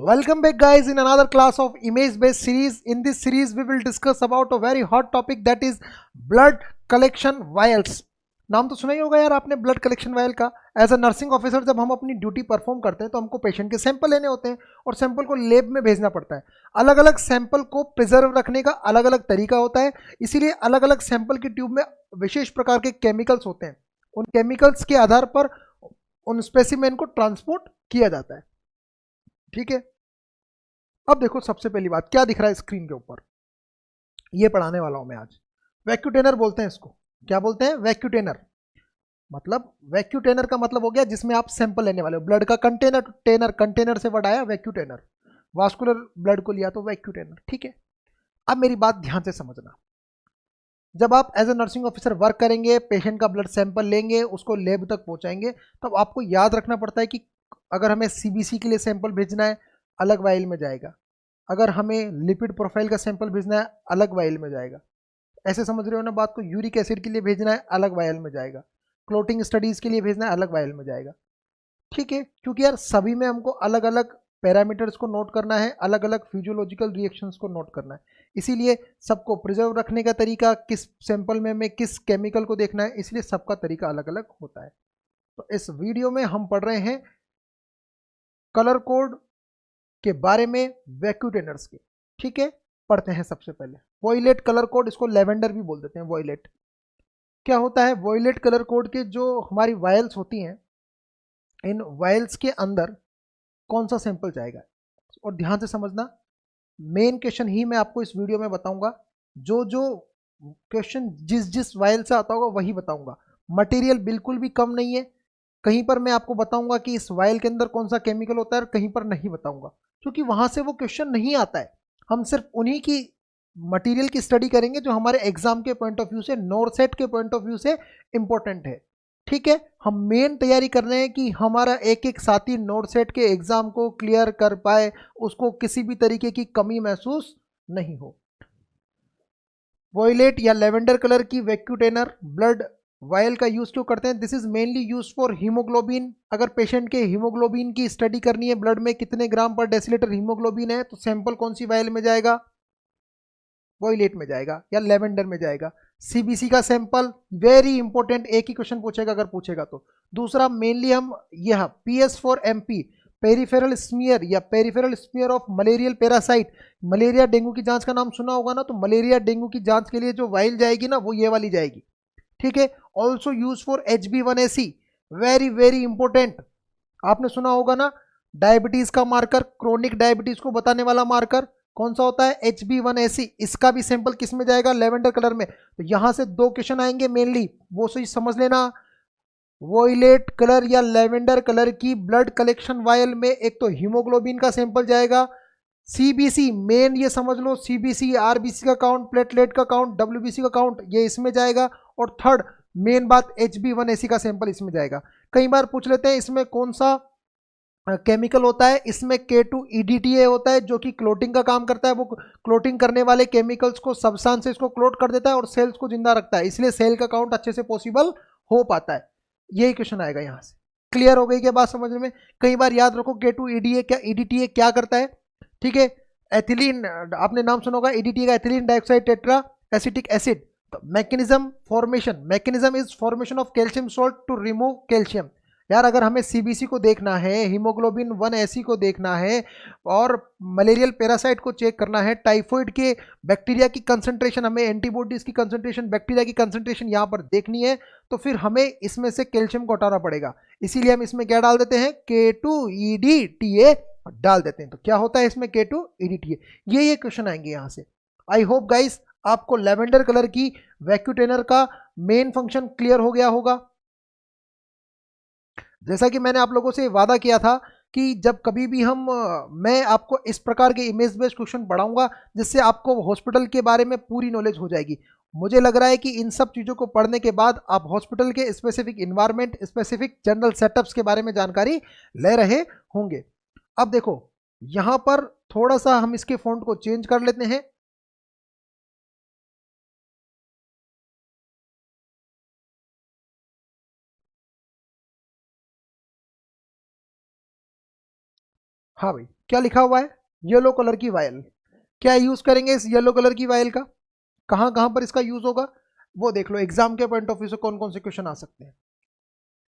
Welcome back guys in another class of image based series. In this series we will discuss about a very hot topic that is blood collection vials. नाम तो सुना ही होगा यार आपने blood collection vial का। As a nursing officer जब हम अपनी ड्यूटी परफॉर्म करते हैं तो हमको पेशेंट के सैंपल लेने होते हैं और सैंपल को लैब में भेजना पड़ता है। अलग अलग सैंपल को प्रिजर्व रखने का अलग अलग तरीका होता है, इसीलिए अलग अलग सैंपल की ट्यूब में विशेष प्रकार के केमिकल्स होते हैं। उन केमिकल्स के आधार पर उन स्पेसिमेन को ट्रांसपोर्ट किया जाता है। ठीक है, अब देखो सबसे पहली बात क्या दिख रहा है स्क्रीन के ऊपर, ये पढ़ाने वाला हूं मैं आज। वैक्यूटेनर बोलते हैं इसको। क्या बोलते हैं? वैक्यूटेनर। मतलब वैक्यूटेनर का मतलब हो गया जिसमें आप सैंपल लेने वाले हो। ब्लड का कंटेनर, टेनर, कंटेनर से वर्ड आया वैक्यूटेनर। वास्कुलर ब्लड को लिया तो वैक्यूटेनर। ठीक है, अब मेरी बात ध्यान से समझना। जब आप as a nursing officer work करेंगे, पेशेंट का ब्लड सैंपल लेंगे, उसको लैब तक पहुंचाएंगे, तब आपको याद रखना पड़ता है कि अगर हमें सीबीसी के लिए सैंपल भेजना है अलग वाइल में जाएगा, अगर हमें लिपिड प्रोफाइल का सैंपल भेजना है अलग वाइल में जाएगा। ऐसे समझ रहे हो ना बात को? यूरिक एसिड के लिए भेजना है अलग वाइल में जाएगा, क्लोटिंग स्टडीज के लिए भेजना है अलग वाइल में जाएगा। ठीक है, क्योंकि यार सभी में हमको अलग अलग पैरामीटर्स को नोट करना है, अलग अलग फिजियोलॉजिकल रिएक्शंस को नोट करना है, इसीलिए सबको प्रिजर्व रखने का तरीका, किस सैंपल में हमें किस केमिकल को देखना है, इसलिए सबका तरीका अलग अलग होता है। तो इस वीडियो में हम पढ़ रहे हैं कलर कोड के बारे में, वैक्यूटेनर्स के। ठीक है, पढ़ते हैं सबसे पहले वॉयलेट कलर कोड, इसको लेवेंडर भी बोल देते हैं, वॉयलेट। क्या होता है वॉयलेट कलर कोड के? जो हमारी वायल्स होती हैं, इन वायल्स के अंदर कौन सा सैंपल जाएगा, और ध्यान से समझना, मेन क्वेश्चन ही मैं आपको इस वीडियो में बताऊंगा। जो जो क्वेश्चन जिस जिस वायल से आता होगा वही बताऊंगा। मटेरियल बिल्कुल भी कम नहीं है। कहीं पर मैं आपको बताऊंगा कि इस वायल के अंदर कौन सा केमिकल होता है, और कहीं पर नहीं बताऊंगा, क्योंकि वहां से वो क्वेश्चन नहीं आता है। हम सिर्फ उन्हीं की मटेरियल की स्टडी करेंगे जो हमारे एग्जाम के पॉइंट ऑफ व्यू से, नोरसेट के पॉइंट ऑफ व्यू से इंपॉर्टेंट है। ठीक है, हम मेन तैयारी कर रहे हैं कि हमारा एक एक साथी नोरसेट के एग्जाम को क्लियर कर पाए, उसको किसी भी तरीके की कमी महसूस नहीं हो। वॉयलेट या लेवेंडर कलर की वैक्यूटेनर ब्लड वायल का यूज क्यों करते हैं? This is mainly use for haemoglobin. अगर पेशेंट के हीमोग्लोबिन की स्टडी करनी है, ब्लड में कितने ग्राम पर डेसीलीटर हीमोग्लोबिन है, तो सैंपल कौन सी वायल में जाएगा? वॉयलेट में जाएगा या लेवेंडर में जाएगा। सीबीसी का सैंपल वेरी इंपॉर्टेंट, एक ही क्वेश्चन पूछेगा अगर पूछेगा तो। दूसरा मेनली हम यह PS for MP, peripheral smear या peripheral smear of malarial parasite. Malaria dengue की जांच का नाम सुना होगा ना, तो मलेरिया डेंगू की जांच के लिए जो वाइल जाएगी ना, वो ये वाली जाएगी। ठीक है, also use for HB1AC, very very important. आपने सुना होगा ना, डायबिटीज का मार्कर, क्रोनिक डायबिटीज को बताने वाला मार्कर कौन सा होता है? HB1AC। इसका भी सैंपल किस में जाएगा? लेवेंडर कलर में। तो यहां से दो क्वेश्चन आएंगे मेनली, वो सही समझ लेना। वॉयलेट कलर या लेवेंडर कलर की ब्लड कलेक्शन वायल में एक तो हीमोग्लोबिन का सैंपल जाएगा, सीबीसी मेन ये समझ लो, सीबीसी, आरबीसी का काउंट, प्लेटलेट का काउंट, WBC का काउंट, ये इसमें जाएगा। और थर्ड मेन बात, HB1AC का सैंपल इसमें जाएगा। कई बार पूछ लेते हैं इसमें कौन सा केमिकल होता है? इसमें K2EDTA होता है, जो कि क्लोटिंग का काम करता है। वो क्लोटिंग करने वाले केमिकल्स को, सब्सटेंस को क्लोट कर देता है और सेल्स को जिंदा रखता है, इसलिए सेल का काउंट अच्छे से पॉसिबल हो पाता है। यही क्वेश्चन आएगा यहाँ से। क्लियर हो गई क्या बात समझ में? कई बार याद रखो K2EDA क्या, EDTA क्या करता है? ठीक है, एथिलीन, आपने नाम सुना होगा EDTA का, ethylene dioxide tetra acetic acid. तो mechanism formation, mechanism is formation of calcium salt to remove calcium. यार अगर हमें सीबीसी को देखना है, हीमोग्लोबिन 1AC को देखना है, और मलेरियल पैरासाइट को चेक करना है, टाइफॉइड के बैक्टीरिया की कंसंट्रेशन, हमें एंटीबॉडीज की कंसंट्रेशन, बैक्टीरिया की कंसंट्रेशन यहाँ पर देखनी है, तो फिर हमें इसमें से कैल्शियम को हटाना पड़ेगा। इसीलिए हम इसमें क्या डाल देते हैं? K2EDTA डाल देते हैं। तो क्या होता है इसमें? K2EDTA। ये क्वेश्चन आएंगे यहाँ से। आई होप गाइस आपको लेवेंडर कलर की वैक्यूटेनर का मेन फंक्शन क्लियर हो गया होगा। जैसा कि मैंने आप लोगों से वादा किया था कि जब कभी भी मैं आपको इस प्रकार के इमेज बेस्ड क्वेश्चन पढ़ाऊंगा जिससे आपको हॉस्पिटल के बारे में पूरी नॉलेज हो जाएगी। मुझे लग रहा है कि इन सब चीज़ों को पढ़ने के बाद आप हॉस्पिटल के specific environment, specific general setups के बारे में जानकारी ले रहे होंगे। अब देखो यहाँ पर थोड़ा सा हम इसके फॉन्ट को चेंज कर लेते हैं। हाँ भाई, क्या लिखा हुआ है? येलो कलर की वायल। क्या यूज करेंगे इस येलो कलर की वायल का? कहाँ कहाँ पर इसका यूज होगा वो देख लो, एग्जाम के पॉइंट ऑफ व्यू से कौन कौन से क्वेश्चन आ सकते हैं।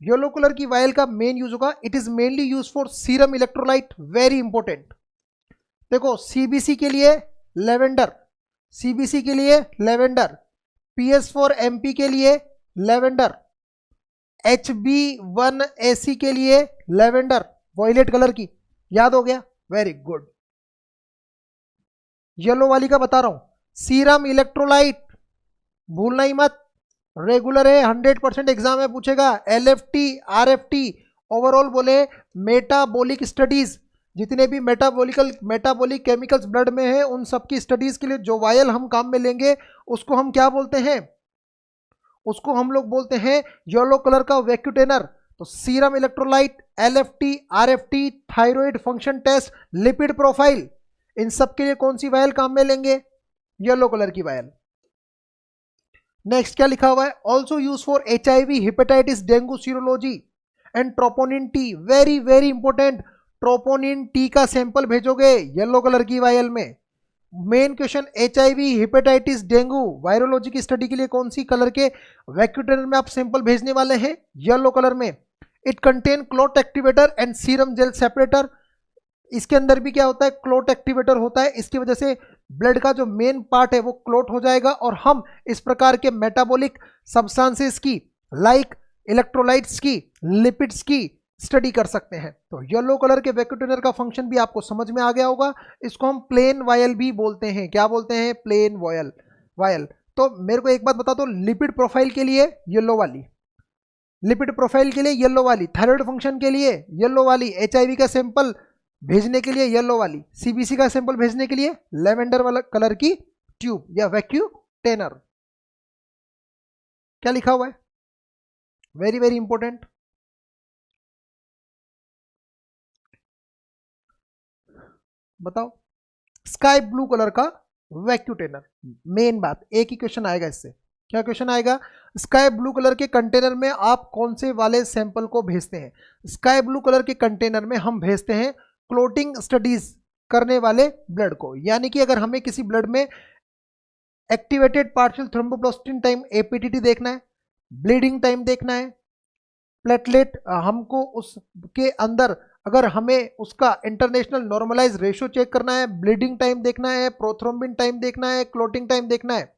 येलो कलर की वायल का मेन यूज होगा, it is mainly use for serum electrolyte, very important. देखो सीबीसी के लिए लेवेंडर, सीबीसी के लिए लेवेंडर, PS4 MP के लिए लेवेंडर, HB1AC के लिए लेवेंडर, वॉयलेट कलर की। याद हो गया? Very good. येलो वाली का बता रहा हूं, सीरम इलेक्ट्रोलाइट, भूलना ही मत, रेगुलर है, 100% एग्जाम में पूछेगा। LFT RFT, ओवरऑल बोले मेटाबॉलिक स्टडीज, जितने भी मेटाबॉलिक केमिकल्स ब्लड में है उन सब की स्टडीज के लिए जो वायल हम काम में लेंगे उसको हम क्या बोलते हैं? उसको हम लोग बोलते हैं येलो कलर का वैक्यूटेनर। तो serum electrolyte, LFT RFT, thyroid function test, lipid profile, इन सब के लिए कौन सी वायल काम में लेंगे? येलो कलर की वायल। नेक्स्ट क्या लिखा हुआ है? Also use for HIV, hepatitis, dengue, serology and troponin T, very very important. Troponin T का सैंपल भेजोगे येलो कलर की वायल में। Main question, HIV, hepatitis, dengue, virology की स्टडी के लिए कौन सी कलर के वैक्यूटेनर में आप सैंपल भेजने वाले हैं? येलो कलर में। It contain clot activator and serum gel separator. इसके अंदर भी क्या होता है? क्लॉट एक्टिवेटर होता है, इसकी वजह से ब्लड का जो मेन पार्ट है वो क्लॉट हो जाएगा और हम इस प्रकार के मेटाबॉलिक सब्सटेंसेस की, लाइक इलेक्ट्रोलाइट्स की, लिपिड्स की स्टडी कर सकते हैं। तो येलो कलर के वैक्यूटेनर का फंक्शन भी आपको समझ में आ गया होगा। इसको हम प्लेन वायल भी बोलते हैं। क्या बोलते हैं? Plain vial. वायल। तो मेरे को एक बात बता दो, लिपिड प्रोफाइल के लिए येलो वाली, लिपिड प्रोफाइल के लिए येलो वाली, थायराइड फंक्शन के लिए येलो वाली, HIV का सैंपल भेजने के लिए येलो वाली, CBC का सैंपल भेजने के लिए लेवेंडर वाला कलर की ट्यूब या वैक्यूटेनर। क्या लिखा हुआ है? Very very important. बताओ, स्काई ब्लू कलर का वैक्यूटेनर। मेन बात, एक ही क्वेश्चन आएगा इससे। क्या क्वेश्चन आएगा? स्काई ब्लू कलर के कंटेनर में आप कौन से वाले सैंपल को भेजते हैं? स्काई ब्लू कलर के कंटेनर में हम भेजते हैं क्लोटिंग स्टडीज करने वाले ब्लड को। यानी कि अगर हमें किसी ब्लड में activated partial thromboplastin time APTT देखना है, ब्लीडिंग टाइम देखना है, प्लेटलेट हमको उसके अंदर अगर हमें उसका इंटरनेशनल नॉर्मलाइज रेशियो चेक करना है, ब्लीडिंग टाइम देखना है, प्रोथ्रोम्बिन टाइम देखना है, क्लोटिंग टाइम देखना है,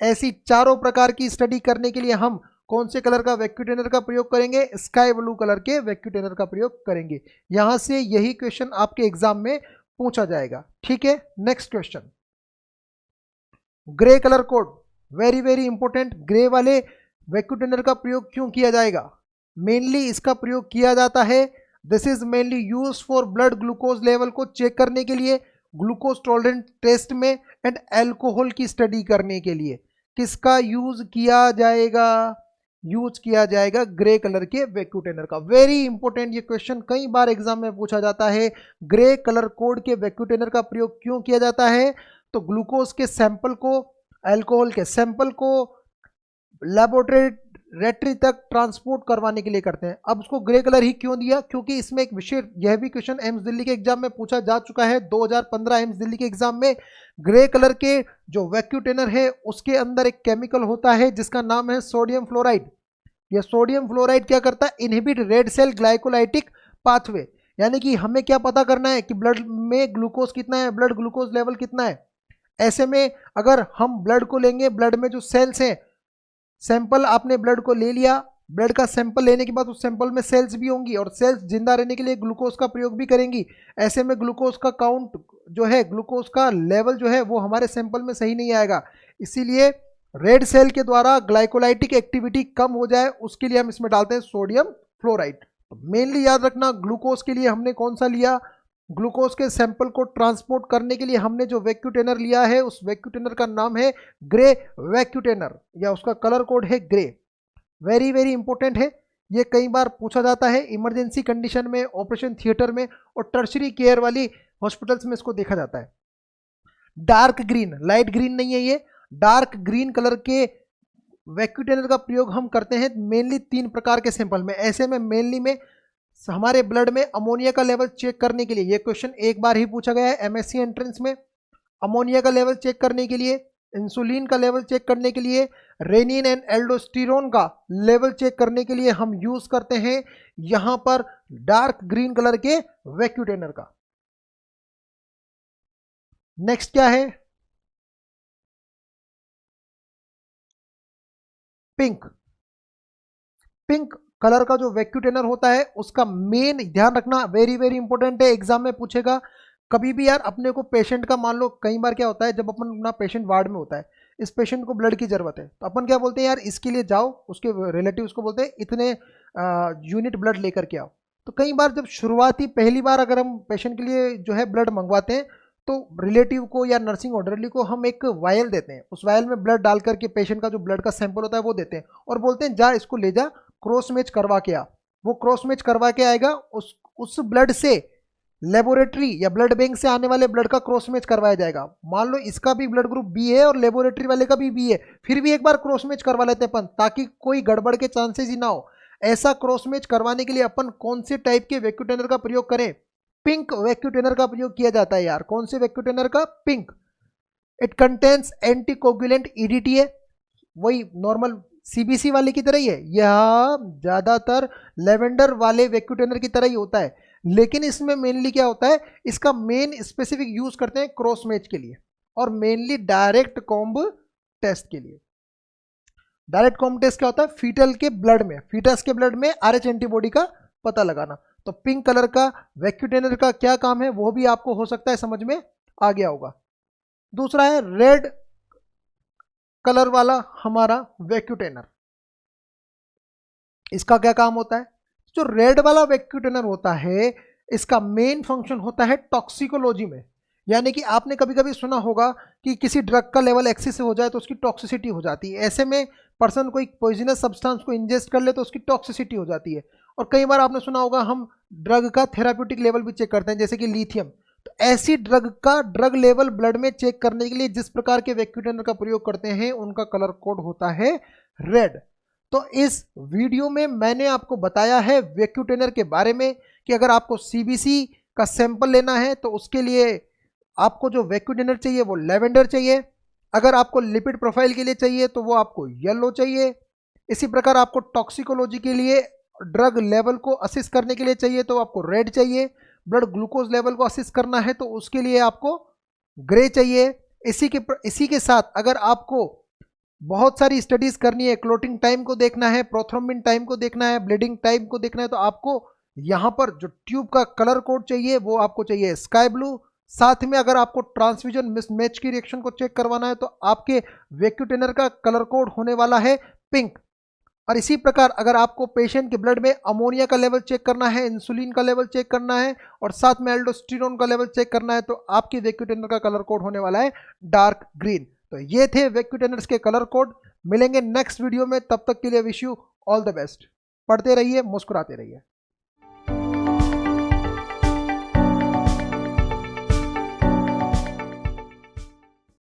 ऐसी चारों प्रकार की स्टडी करने के लिए हम कौन से कलर का वैक्यूटेनर का प्रयोग करेंगे? स्काई ब्लू कलर के वैक्यूटेनर का प्रयोग करेंगे। यहां से यही क्वेश्चन आपके एग्जाम में पूछा जाएगा। ठीक है, next question, grey colour code, very very important. Grey वाले वैक्यूटेनर का प्रयोग क्यों किया जाएगा? मेनली इसका प्रयोग किया जाता है, this is mainly use for blood glucose level को चेक करने के लिए, ग्लूकोज टॉलरेंट टेस्ट में एंड अल्कोहल की स्टडी करने के लिए। किसका यूज किया जाएगा? यूज किया जाएगा ग्रे कलर के वैक्यूटेनर का। वेरी इंपॉर्टेंट, ये क्वेश्चन कई बार एग्जाम में पूछा जाता है। ग्रे कलर कोड के वैक्यूटेनर का प्रयोग क्यों किया जाता है? तो ग्लूकोज के सैंपल को, अल्कोहल के सैंपल को लेबोरेटरी तक ट्रांसपोर्ट करवाने के लिए करते हैं। अब उसको ग्रे कलर ही क्यों दिया? क्योंकि इसमें एक विशेष, यह भी क्वेश्चन एम्स दिल्ली के एग्जाम में पूछा जा चुका है। 2015 एम्स दिल्ली के एग्जाम में ग्रे कलर के जो वैक्यूटेनर है उसके अंदर एक केमिकल होता है जिसका नाम है सोडियम फ्लोराइड। यह सोडियम फ्लोराइड क्या करता है? Inhibit red cell glycolytic pathway. यानी कि हमें क्या पता करना है कि ब्लड में ग्लूकोज कितना है, ब्लड ग्लूकोज लेवल कितना है। ऐसे में अगर हम ब्लड को लेंगे, ब्लड में जो सेल्स हैं, सैंपल आपने ब्लड को ले लिया, ब्लड का सैंपल लेने के बाद उस सैंपल में सेल्स भी होंगी और सेल्स जिंदा रहने के लिए ग्लूकोज का प्रयोग भी करेंगी। ऐसे में ग्लूकोज का काउंट जो है, ग्लूकोज का लेवल जो है वो हमारे सैंपल में सही नहीं आएगा। इसीलिए रेड सेल के द्वारा ग्लाइकोलाइटिक एक्टिविटी कम हो जाए उसके लिए हम इसमें डालते हैं सोडियम फ्लोराइड। तो मेनली याद रखना, ग्लूकोज के लिए हमने कौन सा लिया? ग्लूकोज के सैंपल को ट्रांसपोर्ट करने के लिए हमने जो वैक्यूटेनर लिया है उस वैक्यूटेनर का नाम है ग्रे वैक्यूटेनर या उसका कलर कोड है ग्रे। वेरी वेरी इंपॉर्टेंट है, ये कई बार पूछा जाता है इमरजेंसी कंडीशन में, ऑपरेशन थिएटर में और टर्शरी केयर वाली हॉस्पिटल्स में इसको देखा जाता है। डार्क ग्रीन, लाइट ग्रीन नहीं है ये, डार्क ग्रीन कलर के वैक्यूटेनर का प्रयोग हम करते हैं मेनली 3 प्रकार के सैंपल में। ऐसे में मेनली में हमारे ब्लड में अमोनिया का लेवल चेक करने के लिए, ये क्वेश्चन एक बार ही पूछा गया है एमएससी एंट्रेंस में, अमोनिया का लेवल चेक करने के लिए, इंसुलिन का लेवल चेक करने के लिए, रेनिन एंड एल्डोस्टेरोन का लेवल चेक करने के लिए हम यूज करते हैं यहां पर डार्क ग्रीन कलर के वैक्यूटेनर का। नेक्स्ट क्या है, पिंक। पिंक कलर का जो वैक्यूटेनर होता है उसका मेन ध्यान रखना, वेरी वेरी इंपॉर्टेंट है, एग्जाम में पूछेगा कभी भी यार। अपने को पेशेंट का, मान लो कई बार क्या होता है जब अपन अपना पेशेंट वार्ड में होता है, इस पेशेंट को ब्लड की जरूरत है, तो अपन क्या बोलते हैं यार इसके लिए जाओ, उसके रिलेटिव्स को बोलते हैं इतने यूनिट ब्लड लेकर के आओ। तो कई बार जब शुरुआती पहली बार अगर हम पेशेंट के लिए जो है ब्लड मंगवाते हैं तो रिलेटिव को या नर्सिंग ऑर्डरली को हम एक वायल देते हैं, उस वायल में ब्लड डाल करके पेशेंट का जो ब्लड का सैंपल होता है वो देते हैं और बोलते हैं जा इसको ले जा क्रॉस मैच करवा के आ। वो क्रॉस मैच करवा के आएगा, उस ब्लड से लेबोरेटरी या ब्लड बैंक से आने वाले ब्लड का क्रॉस मैच करवाया जाएगा। मान लो इसका भी ब्लड ग्रुप बी है और लेबोरेटरी वाले का भी बी है, फिर भी एक बार क्रॉस मैच करवा लेते हैं अपन ताकि कोई गड़बड़ के चांसेस ही ना हो। ऐसा क्रॉस मैच करवाने के लिए अपन कौन से टाइप के वैक्यूटेनर का प्रयोग करें, पिंक वैक्यूटेनर का प्रयोग किया जाता है यार। कौन से वैक्यूटेनर का, pink. It contains anticoagulant EDTA, वही नॉर्मल सीबीसी वाले की तरह ही है, यह ज्यादातर लेवेंडर वाले वैक्यूटेनर की तरह ही होता है, लेकिन इसमें मेनली क्या होता है, इसका मेन स्पेसिफिक यूज करते हैं क्रॉस मैच के लिए और मेनली डायरेक्ट कॉम्ब टेस्ट के लिए। डायरेक्ट कॉम्ब टेस्ट क्या होता है, फीटल के ब्लड में, फीटस के ब्लड में आरएच एंटीबॉडी का पता लगाना। तो पिंक कलर का वैक्यूटेनर का क्या काम है वो भी आपको हो सकता है समझ में आ गया होगा। दूसरा है रेड कलर वाला हमारा वैक्यूटेनर, इसका क्या काम होता है, जो रेड वाला वैक्यूटेनर होता है इसका मेन फंक्शन होता है टॉक्सिकोलॉजी में। यानी कि आपने कभी कभी सुना होगा कि किसी ड्रग का लेवल एक्सेस हो जाए तो उसकी टॉक्सिसिटी हो जाती है, ऐसे में पर्सन कोई पॉइजनस सब्सटेंस को इंजेस्ट कर ले तो उसकी टॉक्सिसिटी हो जाती है। और कई बार आपने सुना होगा हम ड्रग का थेराप्यूटिक लेवल भी चेक करते हैं जैसे कि लिथियम, तो ऐसी ड्रग का ड्रग लेवल ब्लड में चेक करने के लिए जिस प्रकार के वैक्यूटेनर का प्रयोग करते हैं उनका कलर कोड होता है रेड। तो इस वीडियो में मैंने आपको बताया है वैक्यूटेनर के बारे में कि अगर आपको सीबीसी का सैंपल लेना है तो उसके लिए आपको जो वैक्यूटेनर चाहिए वो लेवेंडर चाहिए, अगर आपको लिपिड प्रोफाइल के लिए चाहिए तो वो आपको येलो चाहिए, इसी प्रकार आपको टॉक्सिकोलॉजी के लिए ड्रग लेवल को असिस्ट करने के लिए चाहिए तो आपको रेड चाहिए, ब्लड ग्लूकोज लेवल को असिस्ट करना है तो उसके लिए आपको ग्रे चाहिए। इसी के साथ अगर आपको बहुत सारी स्टडीज करनी है, क्लोटिंग टाइम को देखना है, प्रोथ्रोम्बिन टाइम को देखना है, ब्लीडिंग टाइम को देखना है, तो आपको यहाँ पर जो ट्यूब का कलर कोड चाहिए वो आपको चाहिए स्काई ब्लू। साथ में अगर आपको ट्रांसफ्यूजन मिसमैच की रिएक्शन को चेक करवाना है तो आपके वैक्यूटेनर का कलर कोड होने वाला है पिंक। और इसी प्रकार अगर आपको पेशेंट के ब्लड में अमोनिया का लेवल चेक करना है, इंसुलिन का लेवल चेक करना है और साथ में एल्डोस्टेरोन का लेवल चेक करना है तो आपके वैक्यूटेनर का कलर कोड होने वाला है डार्क ग्रीन। तो ये थे वैक्यूटेनर्स के कलर कोड। मिलेंगे नेक्स्ट वीडियो में, तब तक के लिए wish you all the best. पढ़ते रहिए, मुस्कुराते रहिए।